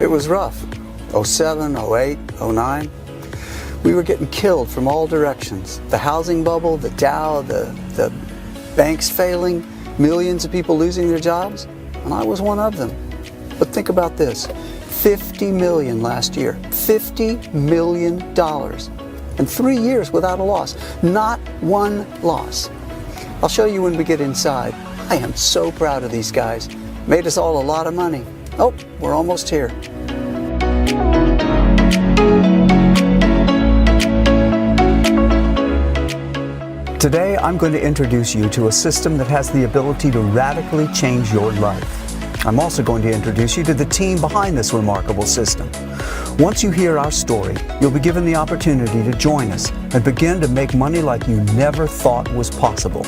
It was rough. '07, '08, '09. We were getting killed from all directions. The housing bubble, the Dow, the banks failing, millions of people losing their jobs, and I was one of them. But think about this, 50 million last year, $50 million, and 3 years without a loss, not one loss. I'll show you when we get inside. I am so proud of these guys. Made us all a lot of money. Oh, we're almost here. Today, I'm going to introduce you to a system that has the ability to radically change your life. I'm also going to introduce you to the team behind this remarkable system. Once you hear our story, you'll be given the opportunity to join us and begin to make money like you never thought was possible.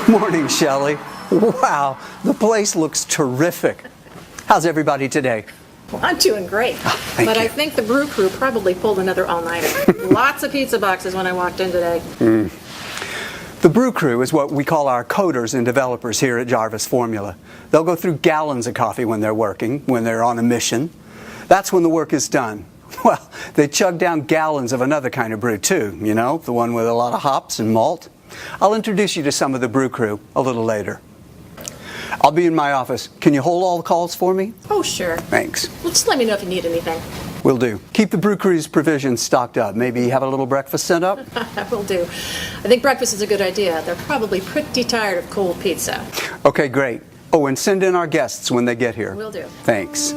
Morning, Shelley. Wow, the place looks terrific. How's everybody today? Well, I'm doing great. Thank but you. I think the brew crew probably pulled another all-nighter. Lots of pizza boxes when I walked in today. The brew crew is what we call our coders and developers here at Jarvis Formula. They'll go through gallons of coffee when they're working, when they're on a mission. That's when the work is done. Well, they chug down gallons of another kind of brew too, you know, the one with a lot of hops and malt. I'll introduce you to some of the brew crew a little later. I'll be in my office. Can you hold all the calls for me? Oh, sure. Thanks. Well, just let me know if you need anything. Will do. Keep the brew crew's provisions stocked up. Maybe have a little breakfast sent up? I will do. I think breakfast is a good idea. They're probably pretty tired of cold pizza. Okay, great. Oh, and send in our guests when they get here. Will do. Thanks.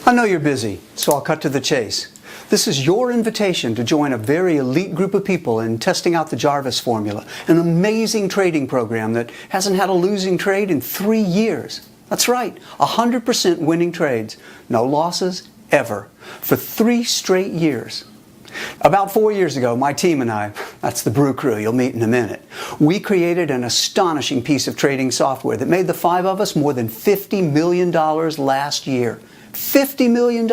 I know you're busy, so I'll cut to the chase. This is your invitation to join a very elite group of people in testing out the Jarvis Formula, an amazing trading program that hasn't had a losing trade in 3 years. That's right, 100% winning trades, no losses, ever, for 3 straight years. About 4 years ago, my team and I, that's the brew crew you'll meet in a minute, we created an astonishing piece of trading software that made the 5 of us more than $50 million last year. $50 million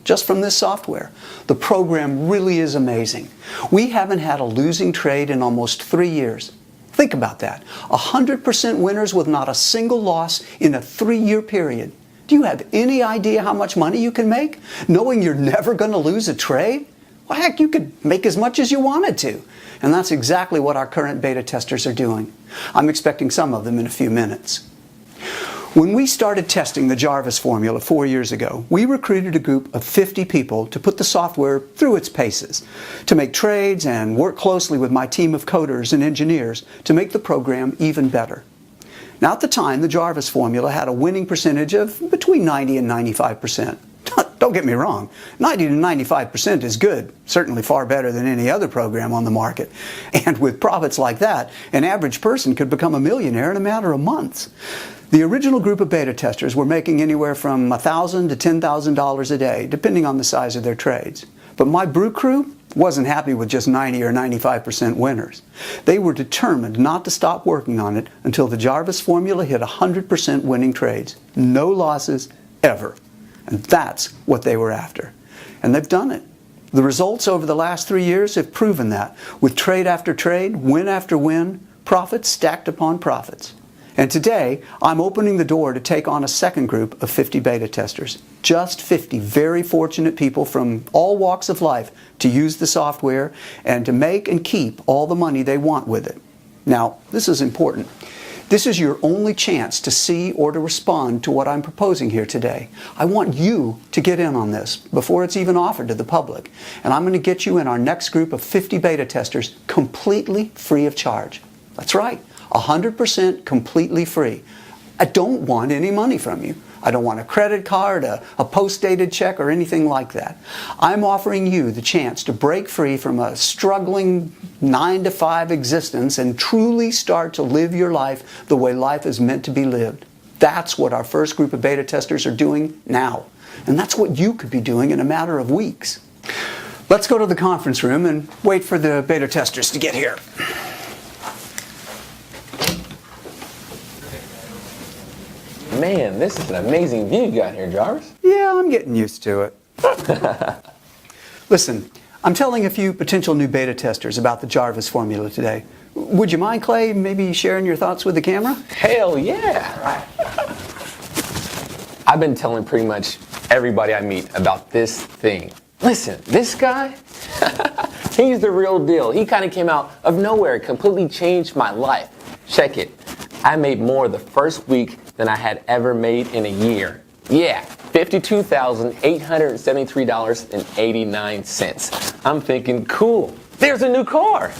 just from this software. The program really is amazing. We haven't had a losing trade in almost 3 years. Think about that. 100% winners with not a single loss in a 3-year period. Do you have any idea how much money you can make, knowing you're never going to lose a trade? Well, heck, you could make as much as you wanted to. And that's exactly what our current beta testers are doing. I'm expecting some of them in a few minutes. When we started testing the Jarvis Formula 4 years ago, we recruited a group of 50 people to put the software through its paces, to make trades and work closely with my team of coders and engineers to make the program even better. Now, at the time, the Jarvis Formula had a winning percentage of between 90 and 95%. Don't get me wrong, 90 to 95% is good, certainly far better than any other program on the market. And with profits like that, an average person could become a millionaire in a matter of months. The original group of beta testers were making anywhere from $1,000 to $10,000 a day, depending on the size of their trades. But my brew crew wasn't happy with just 90 or 95% winners. They were determined not to stop working on it until the Jarvis Formula hit 100% winning trades. No losses, ever. And that's what they were after. And they've done it. The results over the last 3 years have proven that, with trade after trade, win after win, profits stacked upon profits. And today, I'm opening the door to take on a second group of 50 beta testers. Just 50 very fortunate people from all walks of life to use the software and to make and keep all the money they want with it. Now, this is important. This is your only chance to see or to respond to what I'm proposing here today. I want you to get in on this before it's even offered to the public. And I'm going to get you in our next group of 50 beta testers completely free of charge. That's right, 100% completely free. I don't want any money from you. I don't want a credit card, a post-dated check, or anything like that. I'm offering you the chance to break free from a struggling 9-to-5 existence and truly start to live your life the way life is meant to be lived. That's what our first group of beta testers are doing now. And that's what you could be doing in a matter of weeks. Let's go to the conference room and wait for the beta testers to get here. Man, this is an amazing view you got here, Jarvis. Yeah, I'm getting used to it. Listen, I'm telling a few potential new beta testers about the Jarvis formula today. Would you mind, Clay, maybe sharing your thoughts with the camera? Hell yeah! I've been telling pretty much everybody I meet about this thing. Listen, this guy, he's the real deal. He kind of came out of nowhere, completely changed my life. Check it. I made more the first week than I had ever made in a year. Yeah, $52,873.89. I'm thinking, cool, there's a new car.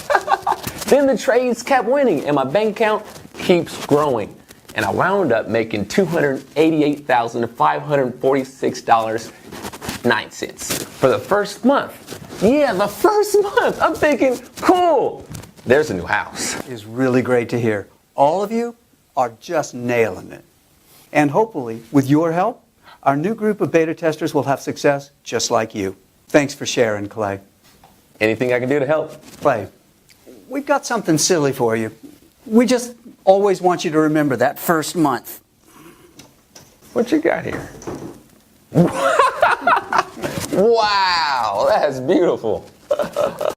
Then the trades kept winning and my bank account keeps growing. And I wound up making $288,546.09 for the first month. Yeah, the first month. I'm thinking, cool, there's a new house. It's really great to hear. All of you are just nailing it. And hopefully, with your help, our new group of beta testers will have success just like you. Thanks for sharing, Clay. Anything I can do to help? Clay, we've got something silly for you. We just always want you to remember that first month. What you got here? Wow, that's beautiful.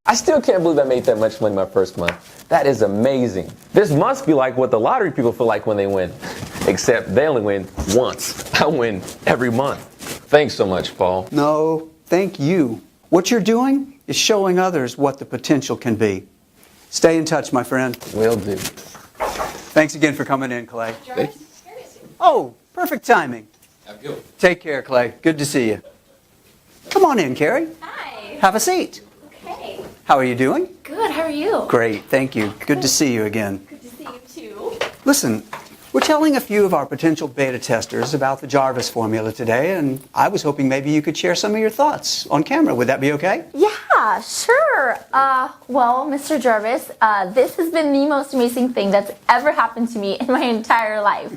I still can't believe I made that much money my first month. That is amazing. This must be like what the lottery people feel like when they win. Except they only win once. I win every month. Thanks so much, Paul. No, thank you. What you're doing is showing others what the potential can be. Stay in touch, my friend. Will do. Thanks again for coming in, Clay. Jarvis? Oh, perfect timing. Have a good one. Take care, Clay. Good to see you. Come on in, Carrie. Hi. Have a seat. Okay. How are you doing? Good. How are you? Great, thank you. Good to see you again. Good to see you too. Listen, we're telling a few of our potential beta testers about the Jarvis formula today, and I was hoping maybe you could share some of your thoughts on camera. Would that be okay? Yeah, sure. Well, Mr. Jarvis, this has been the most amazing thing that's ever happened to me in my entire life.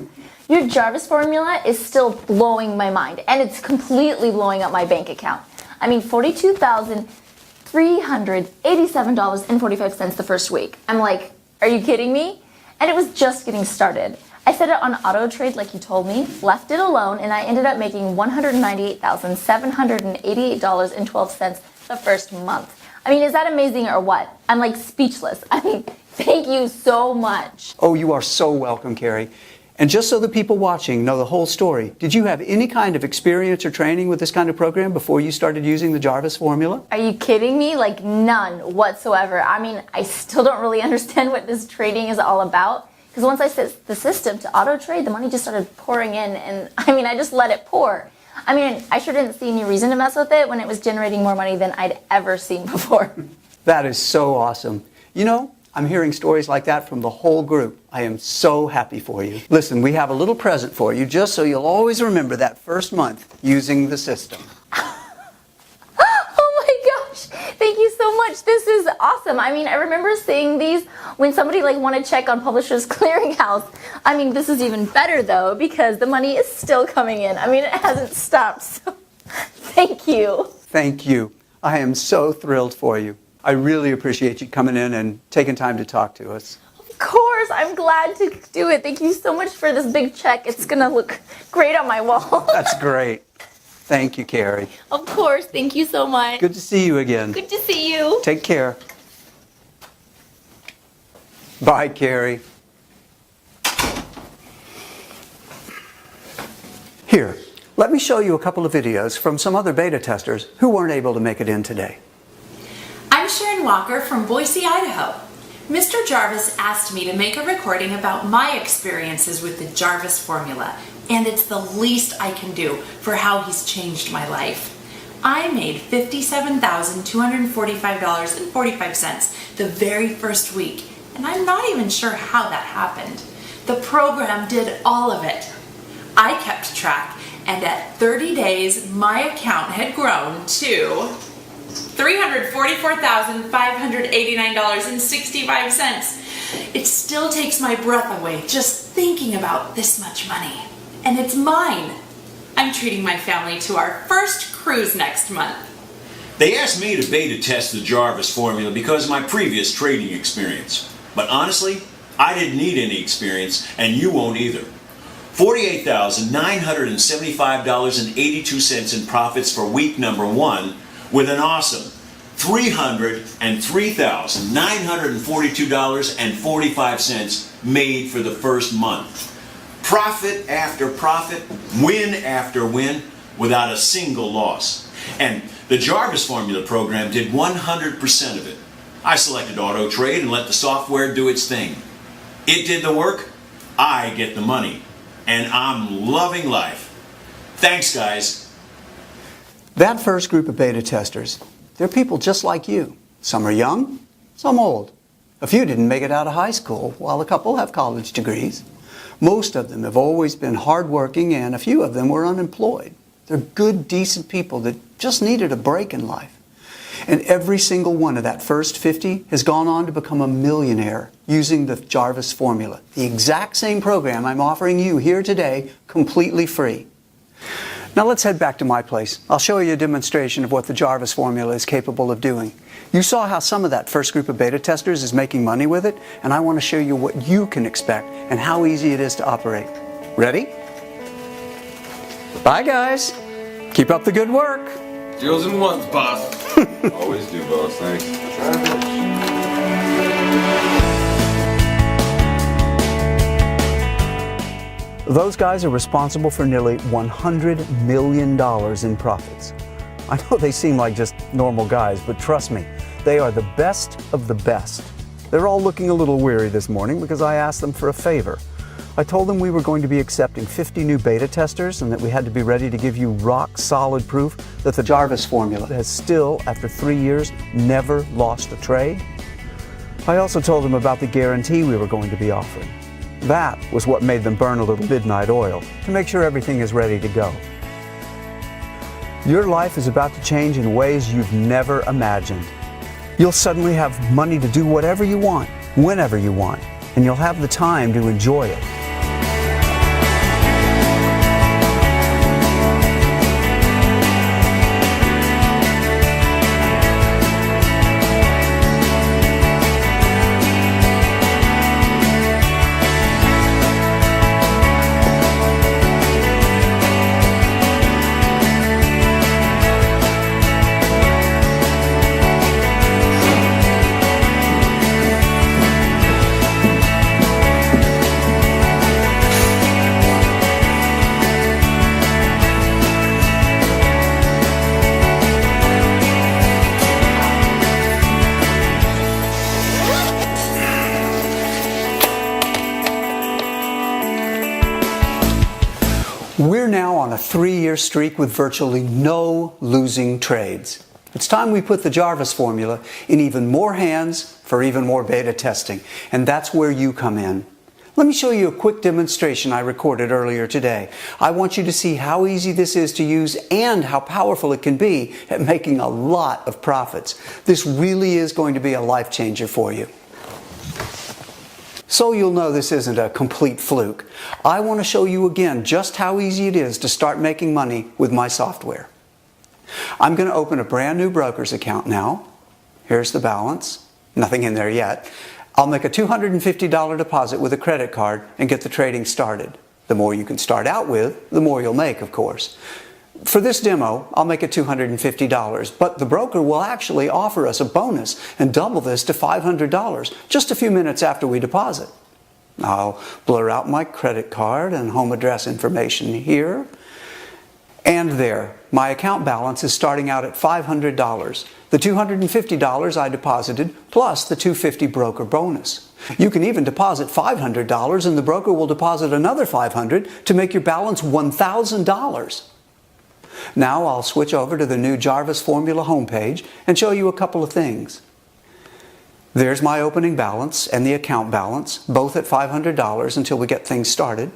Your Jarvis formula is still blowing my mind, and it's completely blowing up my bank account. I mean, $42,387.45 the first week. I'm like, are you kidding me? And it was just getting started. I set it on auto trade like you told me, left it alone, and I ended up making $198,788.12 the first month. I mean, is that amazing or what? I'm like speechless. I mean, thank you so much. Oh, you are so welcome, Carrie. And just so the people watching know the whole story, did you have any kind of experience or training with this kind of program before you started using the Jarvis formula? Are you kidding me? Like none whatsoever. I mean, I still don't really understand what this trading is all about. Because once I set the system to auto trade, the money just started pouring in, and I mean, I just let it pour. I mean, I sure didn't see any reason to mess with it when it was generating more money than I'd ever seen before. That is so awesome. You know, I'm hearing stories like that from the whole group. I am so happy for you. Listen, we have a little present for you just so you'll always remember that first month using the system. Oh my gosh, thank you so much. This is awesome. I mean, I remember seeing these when somebody like wanted to check on Publishers Clearinghouse. I mean, this is even better though because the money is still coming in. I mean, it hasn't stopped. So thank you. Thank you. I am so thrilled for you. I really appreciate you coming in and taking time to talk to us. Of course, I'm glad to do it. Thank you so much for this big check. It's going to look great on my wall. That's great. Thank you, Carrie. Of course, thank you so much. Good to see you again. Good to see you. Take care. Bye, Carrie. Here, let me show you a couple of videos from some other beta testers who weren't able to make it in today. I'm Sharon Walker from Boise, Idaho. Mr. Jarvis asked me to make a recording about my experiences with the Jarvis formula, and it's the least I can do for how he's changed my life. I made $57,245.45 the very first week, and I'm not even sure how that happened. The program did all of it. I kept track, and at 30 days, my account had grown to $344,589.65. It still takes my breath away just thinking about this much money. And it's mine. I'm treating my family to our first cruise next month. They asked me to beta test the Jarvis formula because of my previous trading experience. But honestly, I didn't need any experience, and you won't either. $48,975.82 in profits for week number 1, with an awesome $303,942.45 made for the first month. Profit after profit, win after win, without a single loss. And the Jarvis Formula program did 100% of it. I selected Auto Trade and let the software do its thing. It did the work, I get the money, and I'm loving life. Thanks, guys. That first group of beta testers, they're people just like you. Some are young, some old. A few didn't make it out of high school, while a couple have college degrees. Most of them have always been hardworking, and a few of them were unemployed. They're good, decent people that just needed a break in life. And every single one of that first 50 has gone on to become a millionaire using the Jarvis formula, the exact same program I'm offering you here today, completely free. Now let's head back to my place. I'll show you a demonstration of what the Jarvis formula is capable of doing. You saw how some of that first group of beta testers is making money with it, and I want to show you what you can expect and how easy it is to operate. Ready? Bye, guys. Keep up the good work. Zeros and ones, boss. Always do, boss. Thanks. Those guys are responsible for nearly $100 million in profits. I know they seem like just normal guys, but trust me, they are the best of the best. They're all looking a little weary this morning because I asked them for a favor. I told them we were going to be accepting 50 new beta testers and that we had to be ready to give you rock-solid proof that the Jarvis formula has still, after 3 years, never lost a trade. I also told them about the guarantee we were going to be offering. That was what made them burn a little midnight oil to make sure everything is ready to go. Your life is about to change in ways you've never imagined. You'll suddenly have money to do whatever you want, whenever you want, and you'll have the time to enjoy it. We're now on a 3-year streak with virtually no losing trades. It's time we put the Jarvis formula in even more hands for even more beta testing, and that's where you come in. Let me show you a quick demonstration I recorded earlier today. I want you to see how easy this is to use and how powerful it can be at making a lot of profits. This really is going to be a life changer for you. So you'll know this isn't a complete fluke. I want to show you again just how easy it is to start making money with my software. I'm going to open a brand new broker's account now. Here's the balance. Nothing in there yet. I'll make a $250 deposit with a credit card and get the trading started. The more you can start out with, the more you'll make, of course. For this demo, I'll make it $250, but the broker will actually offer us a bonus and double this to $500 just a few minutes after we deposit. I'll blur out my credit card and home address information here. And there, my account balance is starting out at $500. The $250 I deposited plus the $250 broker bonus. You can even deposit $500 and the broker will deposit another $500 to make your balance $1,000. Now I'll switch over to the new Jarvis Formula homepage and show you a couple of things. There's my opening balance and the account balance, both at $500 until we get things started.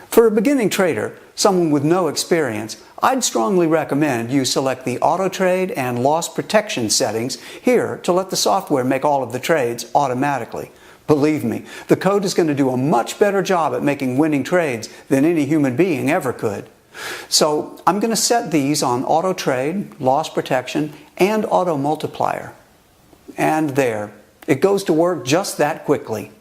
For a beginning trader, someone with no experience, I'd strongly recommend you select the auto trade and loss protection settings here to let the software make all of the trades automatically. Believe me, the code is going to do a much better job at making winning trades than any human being ever could. So I'm going to set these on auto trade, loss protection, and auto multiplier. And there, it goes to work just that quickly.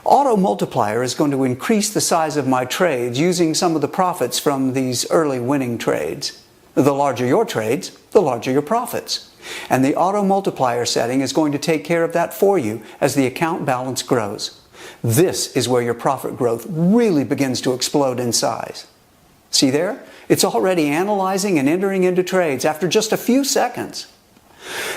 Auto multiplier is going to increase the size of my trades using some of the profits from these early winning trades. The larger your trades, the larger your profits. And the auto multiplier setting is going to take care of that for you as the account balance grows. This is where your profit growth really begins to explode in size. See there? It's already analyzing and entering into trades after just a few seconds.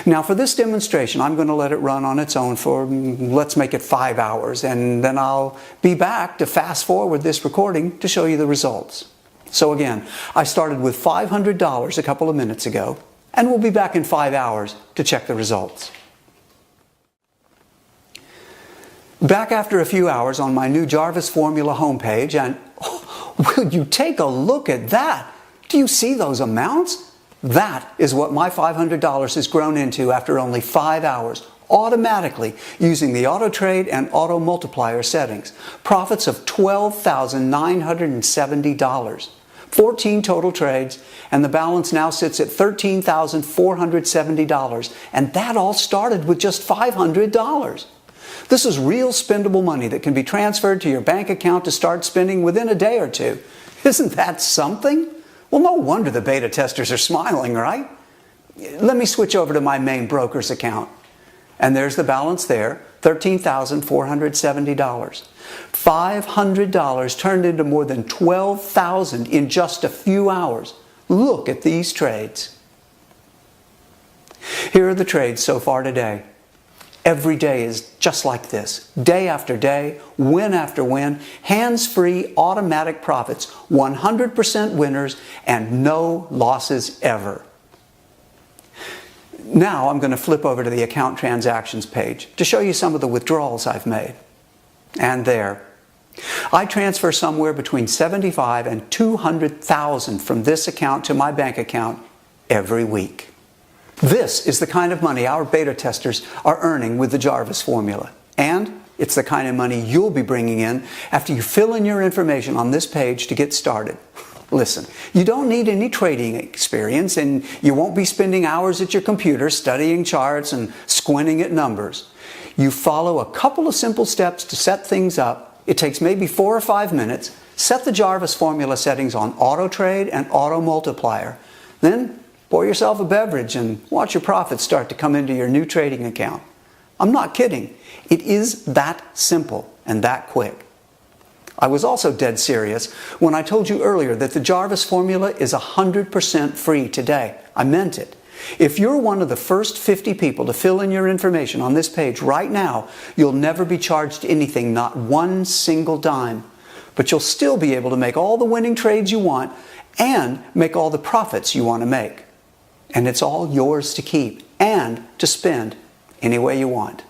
Now for this demonstration, I'm going to let it run on its own for, let's make it 5 hours, and then I'll be back to fast forward this recording to show you the results. So again, I started with $500 a couple of minutes ago, and we'll be back in 5 hours to check the results. Back after a few hours on my new Jarvis Formula homepage, and will you take a look at that? Do you see those amounts? That is what my $500 has grown into after only 5 hours, automatically using the auto trade and auto multiplier settings. Profits of $12,970. 14 total trades, and the balance now sits at $13,470. And that all started with just $500. This is real spendable money that can be transferred to your bank account to start spending within a day or two. Isn't that something? Well, no wonder the beta testers are smiling, right? Let me switch over to my main broker's account. And there's the balance there, $13,470. $500 turned into more than $12,000 in just a few hours. Look at these trades. Here are the trades so far today. Every day is just like this. Day after day, win after win, hands-free automatic profits, 100% winners, and no losses ever. Now I'm going to flip over to the account transactions page to show you some of the withdrawals I've made. And there. I transfer somewhere between $75,000 and $200,000 from this account to my bank account every week. This is the kind of money our beta testers are earning with the Jarvis formula. And it's the kind of money you'll be bringing in after you fill in your information on this page to get started. Listen, you don't need any trading experience, and you won't be spending hours at your computer studying charts and squinting at numbers. You follow a couple of simple steps to set things up. It takes maybe 4 or 5 minutes. Set the Jarvis formula settings on auto trade and auto multiplier. Then pour yourself a beverage and watch your profits start to come into your new trading account. I'm not kidding. It is that simple and that quick. I was also dead serious when I told you earlier that the Jarvis formula is 100% free today. I meant it. If you're one of the first 50 people to fill in your information on this page right now, you'll never be charged anything, not one single dime. But you'll still be able to make all the winning trades you want and make all the profits you want to make. And it's all yours to keep and to spend any way you want.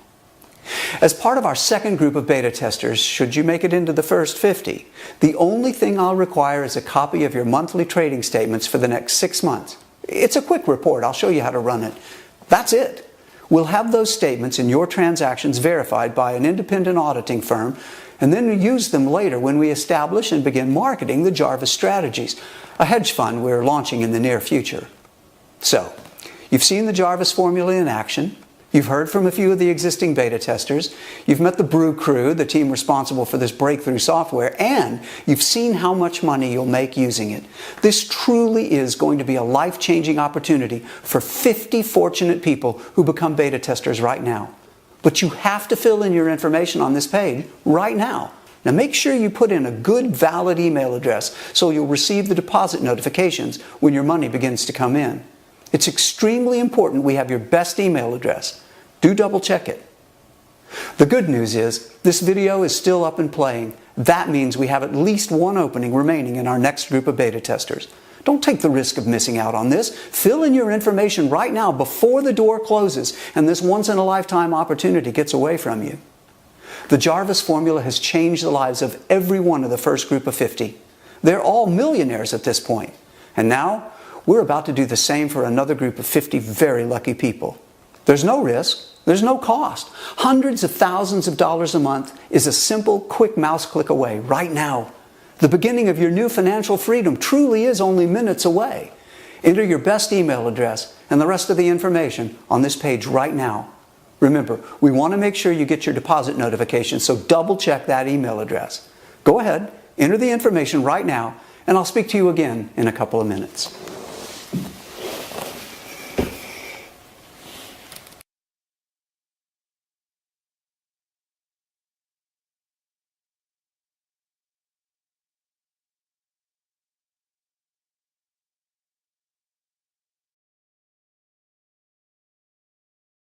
As part of our second group of beta testers, should you make it into the first 50, the only thing I'll require is a copy of your monthly trading statements for the next 6 months. It's a quick report. I'll show you how to run it. That's it. We'll have those statements and your transactions verified by an independent auditing firm, and then use them later when we establish and begin marketing the Jarvis Strategies, a hedge fund we're launching in the near future. So, you've seen the Jarvis formula in action. You've heard from a few of the existing beta testers. You've met the Brew Crew, the team responsible for this breakthrough software, and you've seen how much money you'll make using it. This truly is going to be a life-changing opportunity for 50 fortunate people who become beta testers right now. But you have to fill in your information on this page right now. Now make sure you put in a good, valid email address so you'll receive the deposit notifications when your money begins to come in. It's extremely important we have your best email address. Do double check it. The good news is this video is still up and playing. That means we have at least one opening remaining in our next group of beta testers. Don't take the risk of missing out on this. Fill in your information right now before the door closes and this once-in-a-lifetime opportunity gets away from you. The Jarvis formula has changed the lives of every one of the first group of 50. They're all millionaires at this point. And now, we're about to do the same for another group of 50 very lucky people. There's no risk. There's no cost. Hundreds of thousands of dollars a month is a simple, quick mouse click away right now. The beginning of your new financial freedom truly is only minutes away. Enter your best email address and the rest of the information on this page right now. Remember, we want to make sure you get your deposit notification, so double check that email address. Go ahead, enter the information right now, and I'll speak to you again in a couple of minutes.